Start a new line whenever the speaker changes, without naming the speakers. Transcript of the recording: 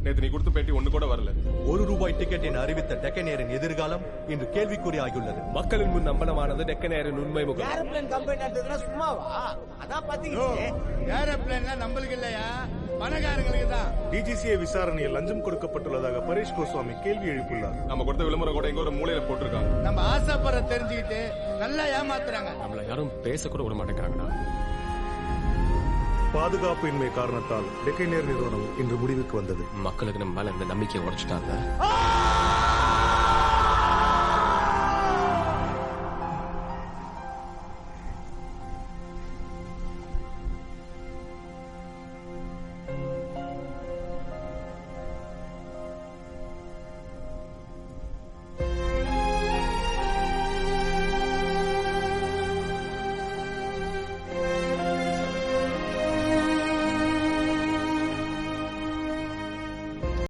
நேத்து நீ கொடுத்த பேட்டி ஒண்ணு கூட வரல.
₹1 டிக்கெட் என அறிவித்த டெக்கனேரின் எதிர்காலம் இன்று கேள்விக்குறியாகியுள்ளது.
மக்களின் முன் நம்பனமானது டெக்கனேரின் உண்மை முகம்.
ஏரோப்ளேன் கம்பெனி நடந்ததுன்னா சும்மாவா? அதான் பாத்தீங்க,
ஏரோப்ளேன்ல நம்மளுக்கு இல்லையா, பணக்காரங்களுக்கு தான்.
டிஜிசிஏ விசாரணையில் லஞ்சம் கொடுக்கப்பட்டுள்ளதாக பரேஷ் கோஸ்வாமி கேள்வி எழுப்பியுள்ளார்.
நம்ம கொடுத்த விளம்பரம் கூட எங்க ஒரு மூலையில போட்டிருக்காங்க.
நம்ம ஆசைப்படுற தெரிஞ்சுக்கிட்டு நல்லா ஏமாத்துறாங்க.
நம்மள யாரும் பேச கூட விட மாட்டேங்கிறாங்கடா.
பாதுகாப்பு இன்மை காரணத்தால் டெக்கனேர் நிறுவனம் இன்று முடிவுக்கு வந்தது.
மக்களுக்கு நம்ம மேல இந்த நம்பிக்கையை உடைச்சிட்டாங்க.